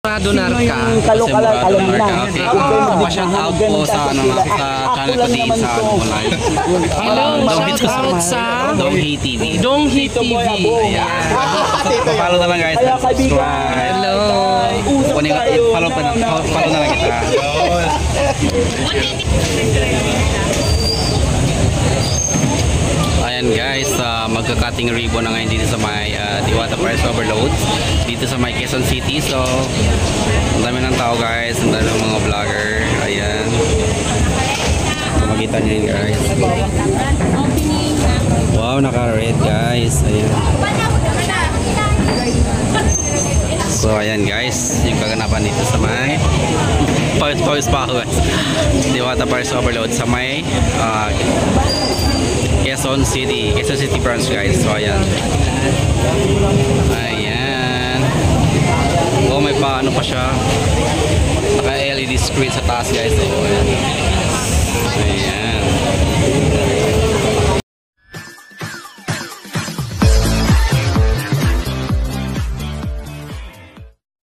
Sigurado na ka. Kalokalan, alam na. Okay. Pa-shout out po sa channel ko din sa live. Hello, shout out sa Donghi TV. Donghi TV. Ayan. Follow na lang guys. Subscribe. Hello. Follow na lang kita. Ayan guys, magka-cutting ribbon na ngayon dito sa may Diwata Price Overload dito sa may Quezon City. So ang dami ng tao guys, ang dami ng mga vlogger. Ayan, so, makita nyo yun guys. Wow, naka-red guys. Ayan. So ayan guys, yung kaganapan dito sa may Pawis Diwata Price Overload sa may Quezon City branch guys. So ayan. Ayan. Oh, may paano pa siya. Naka LED screen sa taas guys. So ayan. Ayan.